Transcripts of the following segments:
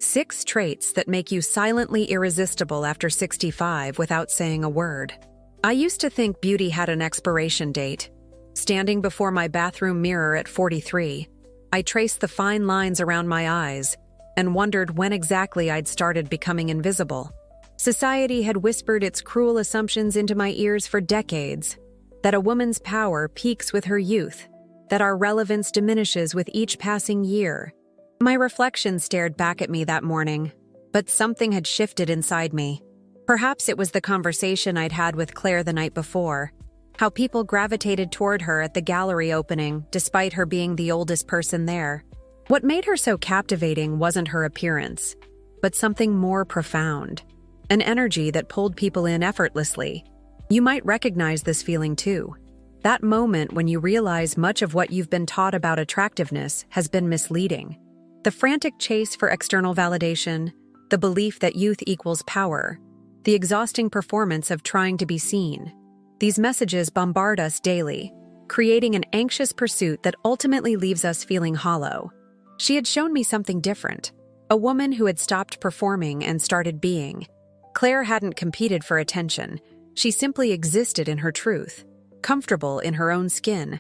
6 traits that make you silently irresistible after 65 without saying a word. I used to think beauty had an expiration date. Standing before my bathroom mirror at 43, I traced the fine lines around my eyes and wondered when exactly I'd started becoming invisible. Society had whispered its cruel assumptions into my ears for decades, that a woman's power peaks with her youth, that our relevance diminishes with each passing year. My reflection stared back at me that morning, but something had shifted inside me. Perhaps it was the conversation I'd had with Claire the night before, how people gravitated toward her at the gallery opening despite her being the oldest person there. What made her so captivating wasn't her appearance, but something more profound, an energy that pulled people in effortlessly. You might recognize this feeling too. That moment when you realize much of what you've been taught about attractiveness has been misleading. The frantic chase for external validation, the belief that youth equals power, the exhausting performance of trying to be seen. These messages bombard us daily, creating an anxious pursuit that ultimately leaves us feeling hollow. She had shown me something different, a woman who had stopped performing and started being. Claire hadn't competed for attention. She simply existed in her truth, comfortable in her own skin,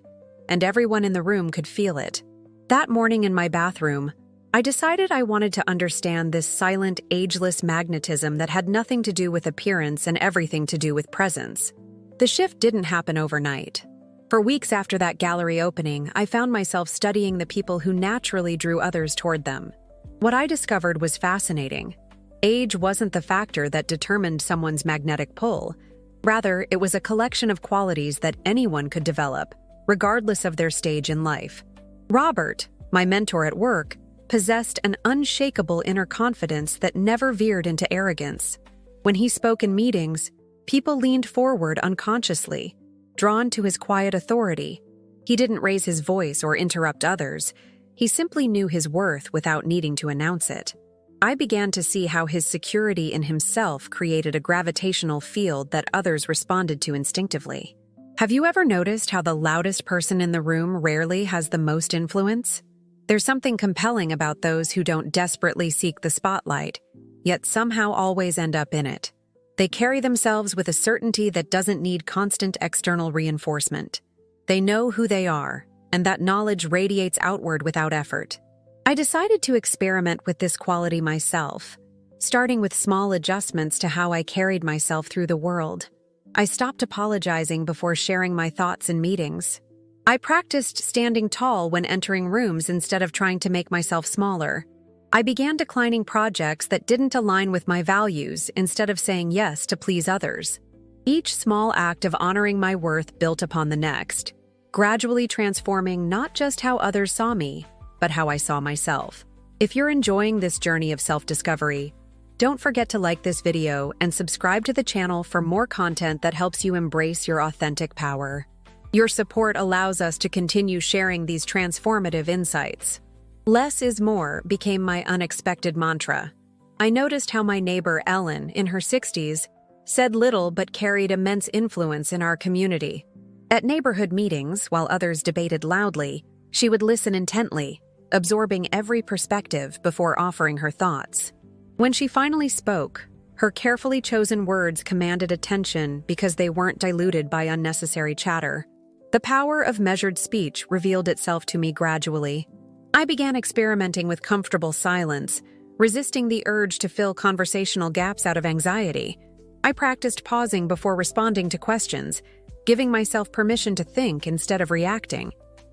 and everyone in the room could feel it. That morning in my bathroom, I decided I wanted to understand this silent, ageless magnetism that had nothing to do with appearance and everything to do with presence. The shift didn't happen overnight. For weeks after that gallery opening, I found myself studying the people who naturally drew others toward them. What I discovered was fascinating. Age wasn't the factor that determined someone's magnetic pull. Rather, it was a collection of qualities that anyone could develop, regardless of their stage in life. Robert, my mentor at work, possessed an unshakable inner confidence that never veered into arrogance. When he spoke in meetings, people leaned forward unconsciously, drawn to his quiet authority. He didn't raise his voice or interrupt others. He simply knew his worth without needing to announce it. I began to see how his security in himself created a gravitational field that others responded to instinctively. Have you ever noticed how the loudest person in the room rarely has the most influence? There's something compelling about those who don't desperately seek the spotlight, yet somehow always end up in it. They carry themselves with a certainty that doesn't need constant external reinforcement. They know who they are, and that knowledge radiates outward without effort. I decided to experiment with this quality myself, starting with small adjustments to how I carried myself through the world. I stopped apologizing before sharing my thoughts in meetings. I practiced standing tall when entering rooms instead of trying to make myself smaller. I began declining projects that didn't align with my values instead of saying yes to please others. Each small act of honoring my worth built upon the next, gradually transforming not just how others saw me, but how I saw myself. If you're enjoying this journey of self-discovery, don't forget to like this video and subscribe to the channel for more content that helps you embrace your authentic power. Your support allows us to continue sharing these transformative insights. Less is more became my unexpected mantra. I noticed how my neighbor Ellen, in her 60s, said little but carried immense influence in our community. At neighborhood meetings, while others debated loudly, she would listen intently, absorbing every perspective before offering her thoughts. When she finally spoke, her carefully chosen words commanded attention because they weren't diluted by unnecessary chatter. The power of measured speech revealed itself to me gradually. I began experimenting with comfortable silence, resisting the urge to fill conversational gaps out of anxiety. I practiced pausing before responding to questions, giving myself permission to think instead of reacting.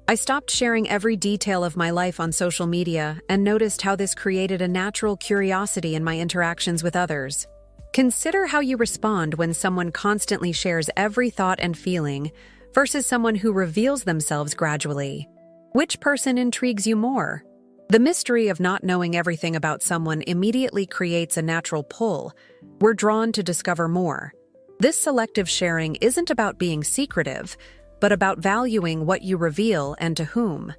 I stopped sharing every detail of my life on social media and noticed how this created a natural curiosity in my interactions with others. Consider how you respond when someone constantly shares every thought and feeling versus someone who reveals themselves gradually. Which person intrigues you more? The mystery of not knowing everything about someone immediately creates a natural pull. We're drawn to discover more. This selective sharing isn't about being secretive, but about valuing what you reveal and to whom.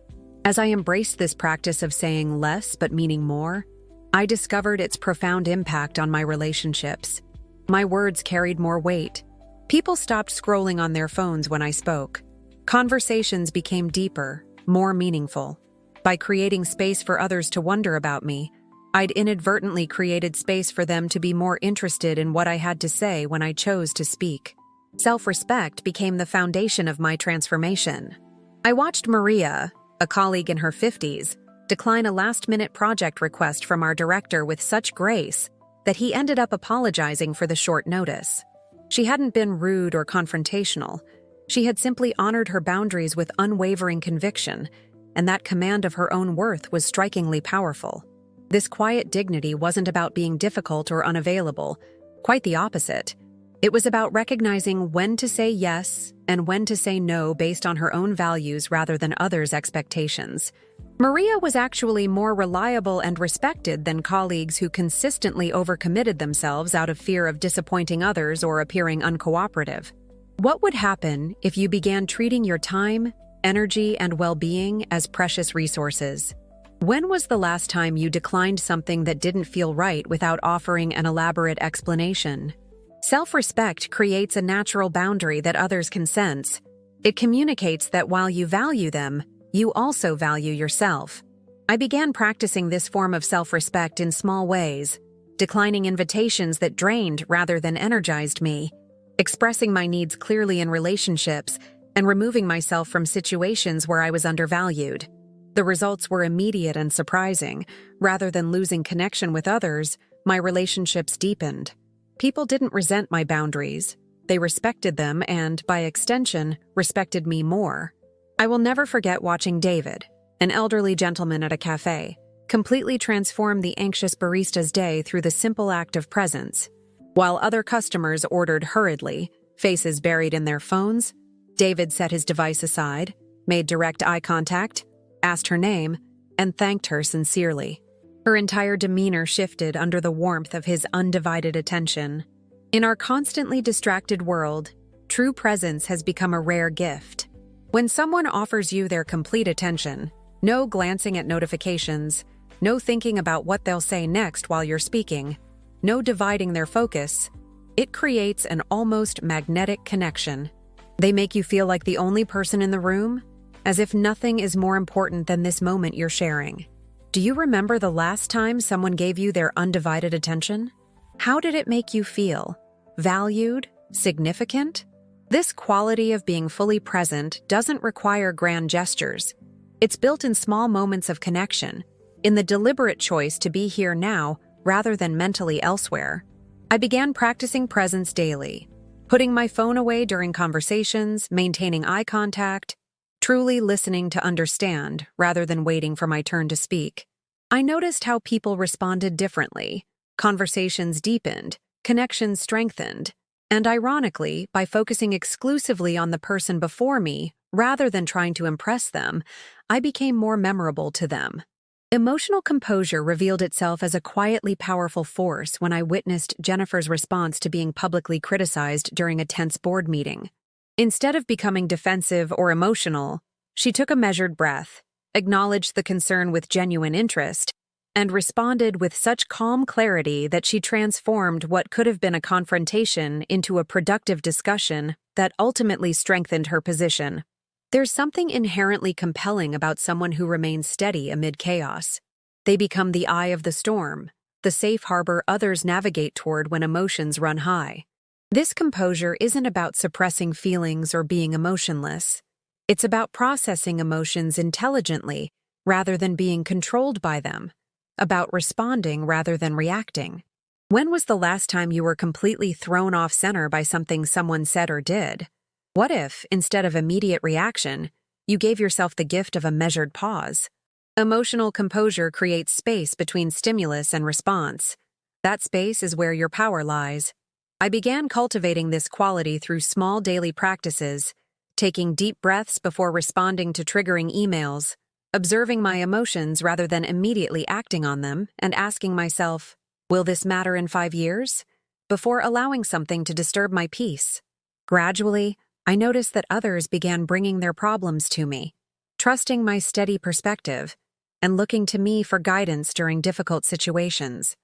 As I embraced this practice of saying less but meaning more, I discovered its profound impact on my relationships. My words carried more weight. People stopped scrolling on their phones when I spoke. Conversations became deeper, more meaningful. By creating space for others to wonder about me, I'd inadvertently created space for them to be more interested in what I had to say when I chose to speak. Self-respect became the foundation of my transformation. I watched Maria, a colleague in her 50s, decline a last-minute project request from our director with such grace that he ended up apologizing for the short notice. She hadn't been rude or confrontational. She had simply honored her boundaries with unwavering conviction, and that command of her own worth was strikingly powerful. This quiet dignity wasn't about being difficult or unavailable. Quite the opposite. It was about recognizing when to say yes and when to say no based on her own values rather than others' expectations. Maria was actually more reliable and respected than colleagues who consistently overcommitted themselves out of fear of disappointing others or appearing uncooperative. What would happen if you began treating your time, energy, and well-being as precious resources? When was the last time you declined something that didn't feel right without offering an elaborate explanation? Self-respect creates a natural boundary that others can sense. It communicates that while you value them, you also value yourself. I began practicing this form of self-respect in small ways, declining invitations that drained rather than energized me, expressing my needs clearly in relationships, and removing myself from situations where I was undervalued. The results were immediate and surprising. Rather than losing connection with others, my relationships deepened. People didn't resent my boundaries. They respected them and, by extension, respected me more. I will never forget watching David, an elderly gentleman at a cafe, completely transform the anxious barista's day through the simple act of presence. While other customers ordered hurriedly, faces buried in their phones, David set his device aside, made direct eye contact, asked her name, and thanked her sincerely. Her entire demeanor shifted under the warmth of his undivided attention. In our constantly distracted world, true presence has become a rare gift. When someone offers you their complete attention, no glancing at notifications, no thinking about what they'll say next while you're speaking, no dividing their focus, it creates an almost magnetic connection. They make you feel like the only person in the room, as if nothing is more important than this moment you're sharing. Do you remember the last time someone gave you their undivided attention? How did it make you feel? Valued? Significant? This quality of being fully present doesn't require grand gestures. It's built in small moments of connection, in the deliberate choice to be here now rather than mentally elsewhere. I began practicing presence daily, putting my phone away during conversations, maintaining eye contact, truly listening to understand rather than waiting for my turn to speak. I noticed how people responded differently. Conversations deepened, connections strengthened, and ironically, by focusing exclusively on the person before me rather than trying to impress them, I became more memorable to them. Emotional composure revealed itself as a quietly powerful force when I witnessed Jennifer's response to being publicly criticized during a tense board meeting. Instead of becoming defensive or emotional, she took a measured breath, acknowledged the concern with genuine interest, and responded with such calm clarity that she transformed what could have been a confrontation into a productive discussion that ultimately strengthened her position. There's something inherently compelling about someone who remains steady amid chaos. They become the eye of the storm, the safe harbor others navigate toward when emotions run high. This composure isn't about suppressing feelings or being emotionless. It's about processing emotions intelligently rather than being controlled by them, about responding rather than reacting. When was the last time you were completely thrown off center by something someone said or did? What if, instead of immediate reaction, you gave yourself the gift of a measured pause? Emotional composure creates space between stimulus and response. That space is where your power lies. I began cultivating this quality through small daily practices, taking deep breaths before responding to triggering emails, observing my emotions rather than immediately acting on them, and asking myself, will this matter in 5 years? Before allowing something to disturb my peace. Gradually, I noticed that others began bringing their problems to me, trusting my steady perspective, and looking to me for guidance during difficult situations.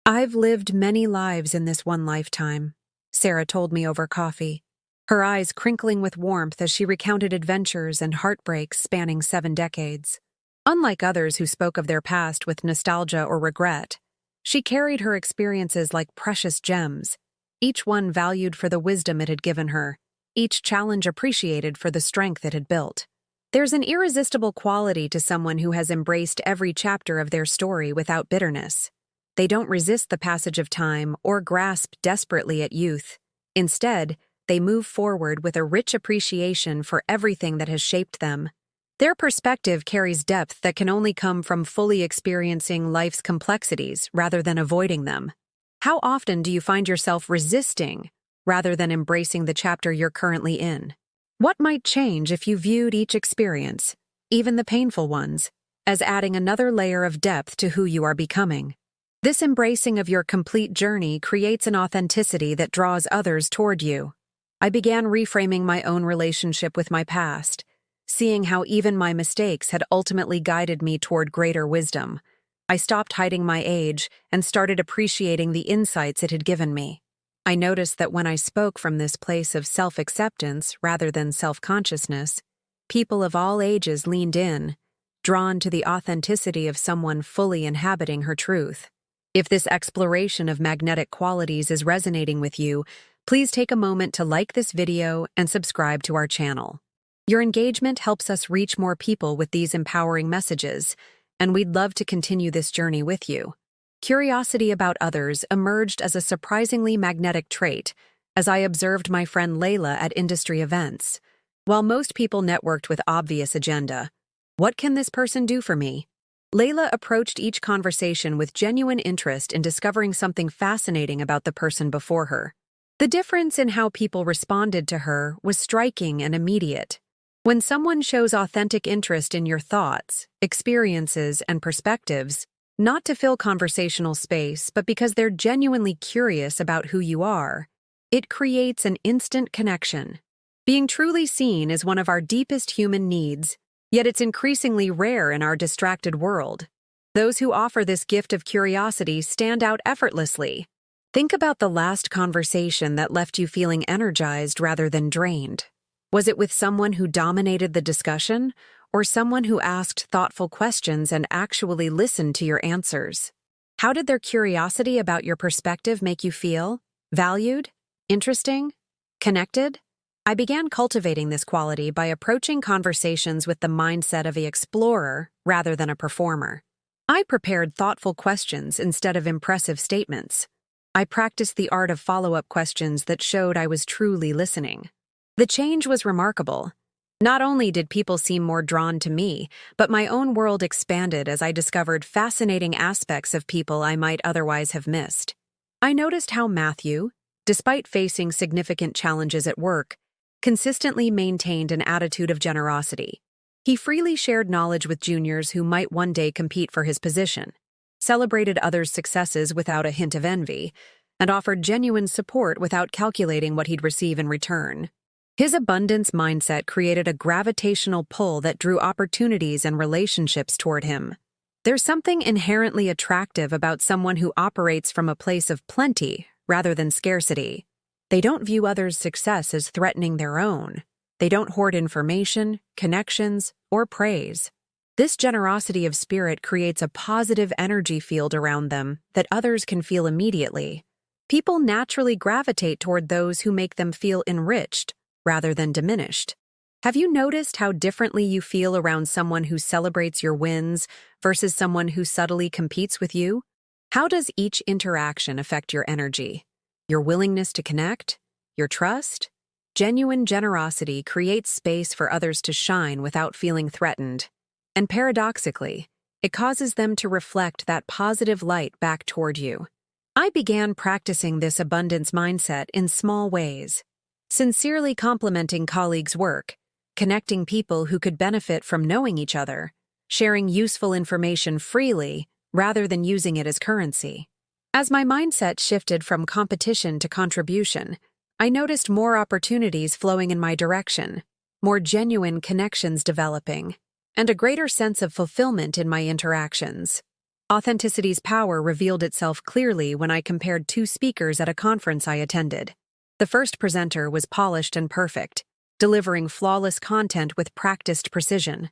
I've lived many lives in this one lifetime, Sarah told me over coffee, her eyes crinkling with warmth as she recounted adventures and heartbreaks spanning 7 decades. Unlike others who spoke of their past with nostalgia or regret, She carried her experiences like precious gems, each one valued for the wisdom it had given her, each challenge appreciated for the strength it had built. There's an irresistible quality to someone who has embraced every chapter of their story without bitterness. They don't resist the passage of time or grasp desperately at youth. Instead, they move forward with a rich appreciation for everything that has shaped them. Their perspective carries depth that can only come from fully experiencing life's complexities rather than avoiding them. How often do you find yourself resisting rather than embracing the chapter you're currently in? What might change if you viewed each experience, even the painful ones, as adding another layer of depth to who you are becoming? This embracing of your complete journey creates an authenticity that draws others toward you. I began reframing my own relationship with my past, seeing how even my mistakes had ultimately guided me toward greater wisdom. I stopped hiding my age and started appreciating the insights it had given me. I noticed that when I spoke from this place of self-acceptance rather than self-consciousness, people of all ages leaned in, drawn to the authenticity of someone fully inhabiting her truth. If this exploration of magnetic qualities is resonating with you, please take a moment to like this video and subscribe to our channel. Your engagement helps us reach more people with these empowering messages, and we'd love to continue this journey with you. Curiosity about others emerged as a surprisingly magnetic trait as I observed my friend Layla at industry events. While most people networked with obvious agenda, what can this person do for me? Layla approached each conversation with genuine interest in discovering something fascinating about the person before her. The difference in how people responded to her was striking and immediate. When someone shows authentic interest in your thoughts, experiences, and perspectives, not to fill conversational space, but because they're genuinely curious about who you are, it creates an instant connection. Being truly seen is one of our deepest human needs, yet it's increasingly rare in our distracted world. Those who offer this gift of curiosity stand out effortlessly. Think about the last conversation that left you feeling energized rather than drained. Was it with someone who dominated the discussion, or someone who asked thoughtful questions and actually listened to your answers? How did their curiosity about your perspective make you feel? Valued? Interesting? Connected? I began cultivating this quality by approaching conversations with the mindset of an explorer rather than a performer. I prepared thoughtful questions instead of impressive statements. I practiced the art of follow-up questions that showed I was truly listening. The change was remarkable. Not only did people seem more drawn to me, but my own world expanded as I discovered fascinating aspects of people I might otherwise have missed. I noticed how Matthew, despite facing significant challenges at work, consistently maintained an attitude of generosity. He freely shared knowledge with juniors who might one day compete for his position, celebrated others' successes without a hint of envy, and offered genuine support without calculating what he'd receive in return. His abundance mindset created a gravitational pull that drew opportunities and relationships toward him. There's something inherently attractive about someone who operates from a place of plenty rather than scarcity. They don't view others' success as threatening their own. They don't hoard information, connections, or praise. This generosity of spirit creates a positive energy field around them that others can feel immediately. People naturally gravitate toward those who make them feel enriched rather than diminished. Have you noticed how differently you feel around someone who celebrates your wins versus someone who subtly competes with you? How does each interaction affect your energy? Your willingness to connect? Your trust? Genuine generosity creates space for others to shine without feeling threatened. And paradoxically, it causes them to reflect that positive light back toward you. I began practicing this abundance mindset in small ways. Sincerely complimenting colleagues' work, connecting people who could benefit from knowing each other, sharing useful information freely rather than using it as currency. As my mindset shifted from competition to contribution, I noticed more opportunities flowing in my direction, more genuine connections developing, and a greater sense of fulfillment in my interactions. Authenticity's power revealed itself clearly when I compared two speakers at a conference I attended. The first presenter was polished and perfect, delivering flawless content with practiced precision.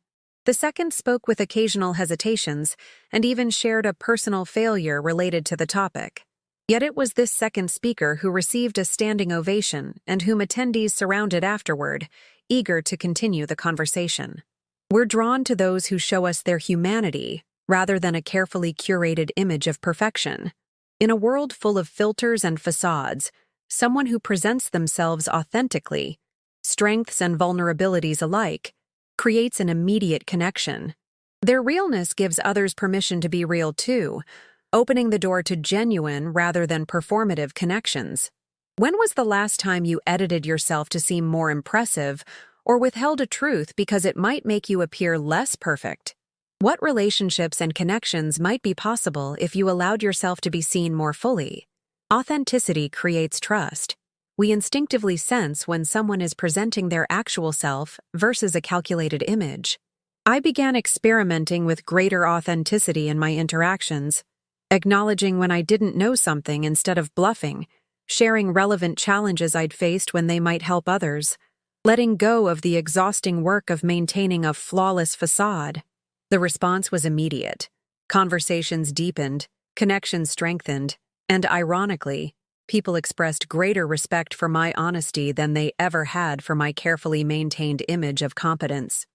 The second spoke with occasional hesitations and even shared a personal failure related to the topic. Yet it was this second speaker who received a standing ovation and whom attendees surrounded afterward, eager to continue the conversation. We're drawn to those who show us their humanity rather than a carefully curated image of perfection. In a world full of filters and facades, someone who presents themselves authentically, strengths and vulnerabilities alike, creates an immediate connection. Their realness gives others permission to be real too, opening the door to genuine rather than performative connections. When was the last time you edited yourself to seem more impressive or withheld a truth because it might make you appear less perfect? What relationships and connections might be possible if you allowed yourself to be seen more fully? Authenticity creates trust. We instinctively sense when someone is presenting their actual self versus a calculated image. I began experimenting with greater authenticity in my interactions, acknowledging when I didn't know something instead of bluffing, sharing relevant challenges I'd faced when they might help others, letting go of the exhausting work of maintaining a flawless facade. The response was immediate. Conversations deepened, connections strengthened, and ironically, people expressed greater respect for my honesty than they ever had for my carefully maintained image of competence.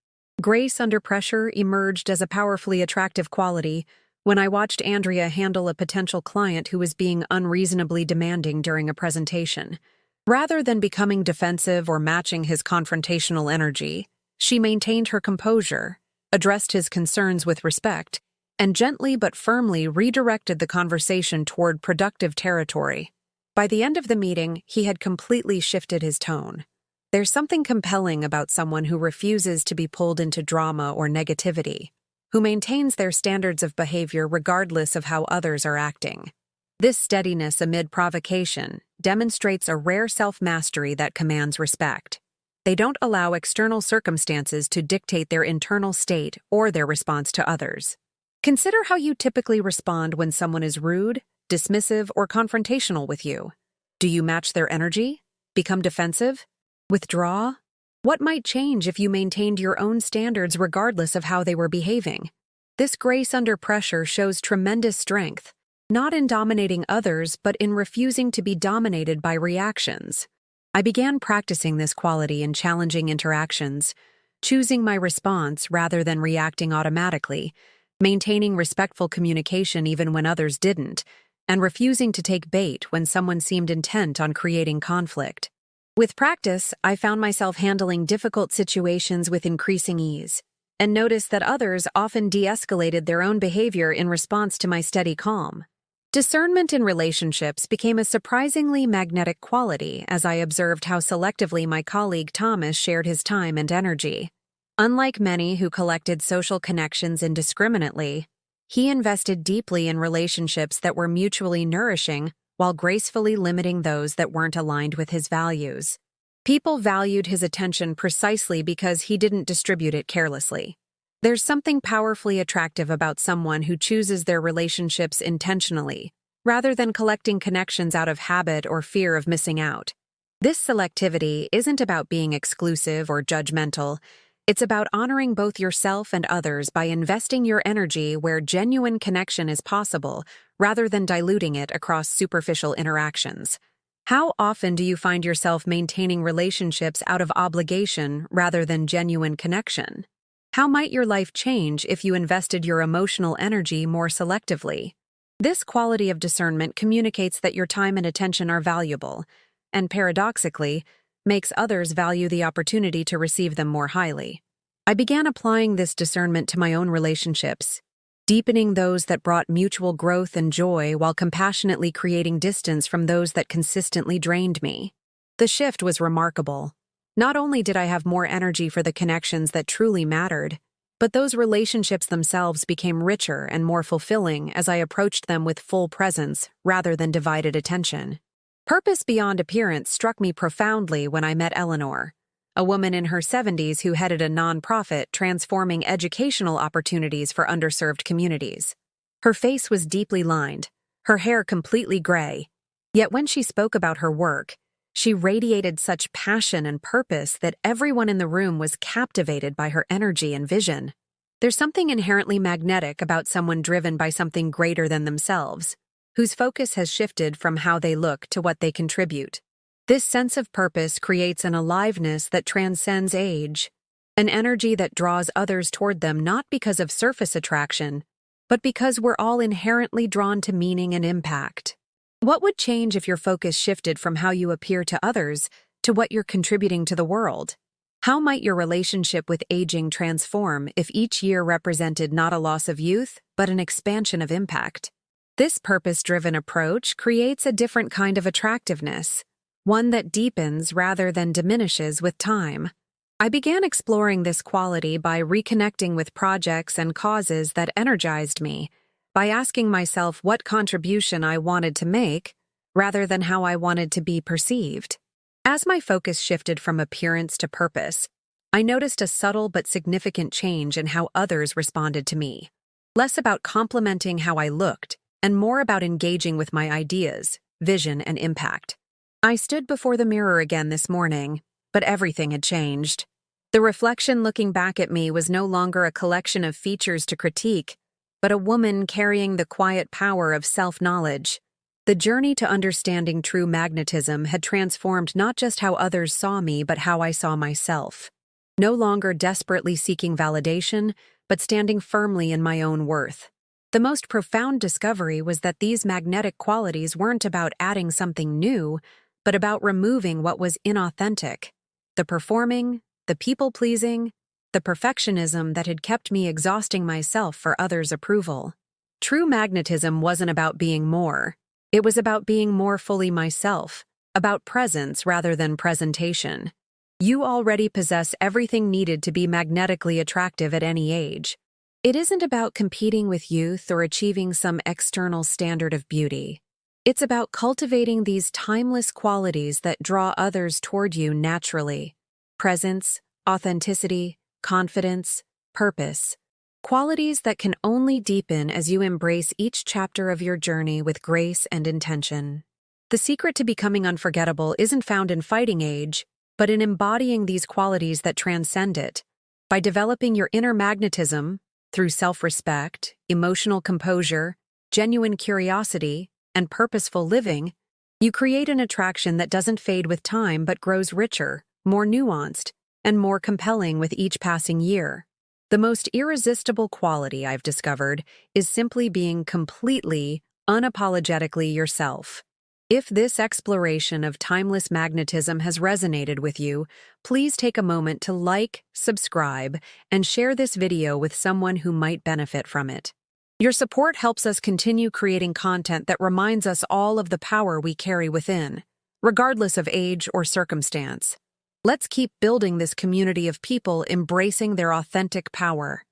Grace under pressure emerged as a powerfully attractive quality when I watched Andrea handle a potential client who was being unreasonably demanding during a presentation. Rather than becoming defensive or matching his confrontational energy, she maintained her composure, addressed his concerns with respect, and gently but firmly redirected the conversation toward productive territory. By the end of the meeting, he had completely shifted his tone. There's something compelling about someone who refuses to be pulled into drama or negativity, who maintains their standards of behavior regardless of how others are acting. This steadiness amid provocation demonstrates a rare self-mastery that commands respect. They don't allow external circumstances to dictate their internal state or their response to others. Consider how you typically respond when someone is rude, dismissive, or confrontational with you. Do you match their energy? Become defensive? Withdraw? What might change if you maintained your own standards regardless of how they were behaving? This grace under pressure shows tremendous strength, not in dominating others, but in refusing to be dominated by reactions. I began practicing this quality in challenging interactions, choosing my response rather than reacting automatically, maintaining respectful communication even when others didn't, and refusing to take bait when someone seemed intent on creating conflict. With practice, I found myself handling difficult situations with increasing ease, and noticed that others often de-escalated their own behavior in response to my steady calm. Discernment in relationships became a surprisingly magnetic quality as I observed how selectively my colleague Thomas shared his time and energy. Unlike many who collected social connections indiscriminately, he invested deeply in relationships that were mutually nourishing while gracefully limiting those that weren't aligned with his values. People valued his attention precisely because he didn't distribute it carelessly. There's something powerfully attractive about someone who chooses their relationships intentionally, rather than collecting connections out of habit or fear of missing out. This selectivity isn't about being exclusive or judgmental. It's about honoring both yourself and others by investing your energy where genuine connection is possible, rather than diluting it across superficial interactions. How often do you find yourself maintaining relationships out of obligation rather than genuine connection? How might your life change if you invested your emotional energy more selectively? This quality of discernment communicates that your time and attention are valuable, and paradoxically, makes others value the opportunity to receive them more highly. I began applying this discernment to my own relationships, deepening those that brought mutual growth and joy while compassionately creating distance from those that consistently drained me. The shift was remarkable. Not only did I have more energy for the connections that truly mattered, but those relationships themselves became richer and more fulfilling as I approached them with full presence rather than divided attention. Purpose beyond appearance struck me profoundly when I met Eleanor, a woman in her 70s who headed a nonprofit transforming educational opportunities for underserved communities. Her face was deeply lined, her hair completely gray, yet when she spoke about her work, she radiated such passion and purpose that everyone in the room was captivated by her energy and vision. There's something inherently magnetic about someone driven by something greater than themselves, whose focus has shifted from how they look to what they contribute. This sense of purpose creates an aliveness that transcends age, an energy that draws others toward them not because of surface attraction, but because we're all inherently drawn to meaning and impact. What would change if your focus shifted from how you appear to others to what you're contributing to the world? How might your relationship with aging transform if each year represented not a loss of youth, but an expansion of impact? This purpose-driven approach creates a different kind of attractiveness, one that deepens rather than diminishes with time. I began exploring this quality by reconnecting with projects and causes that energized me, by asking myself what contribution I wanted to make, rather than how I wanted to be perceived. As my focus shifted from appearance to purpose, I noticed a subtle but significant change in how others responded to me. Less about complimenting how I looked, and more about engaging with my ideas, vision, and impact. I stood before the mirror again this morning, but everything had changed. The reflection looking back at me was no longer a collection of features to critique, but a woman carrying the quiet power of self-knowledge. The journey to understanding true magnetism had transformed not just how others saw me, but how I saw myself. No longer desperately seeking validation, but standing firmly in my own worth. The most profound discovery was that these magnetic qualities weren't about adding something new, but about removing what was inauthentic. The performing, the people-pleasing, the perfectionism that had kept me exhausting myself for others' approval. True magnetism wasn't about being more. It was about being more fully myself, about presence rather than presentation. You already possess everything needed to be magnetically attractive at any age. It isn't about competing with youth or achieving some external standard of beauty. It's about cultivating these timeless qualities that draw others toward you naturally. Presence, authenticity, confidence, purpose. Qualities that can only deepen as you embrace each chapter of your journey with grace and intention. The secret to becoming unforgettable isn't found in fighting age, but in embodying these qualities that transcend it. By developing your inner magnetism through self-respect, emotional composure, genuine curiosity, and purposeful living, you create an attraction that doesn't fade with time but grows richer, more nuanced, and more compelling with each passing year. The most irresistible quality I've discovered is simply being completely, unapologetically yourself. If this exploration of timeless magnetism has resonated with you, please take a moment to like, subscribe, and share this video with someone who might benefit from it. Your support helps us continue creating content that reminds us all of the power we carry within, regardless of age or circumstance. Let's keep building this community of people embracing their authentic power.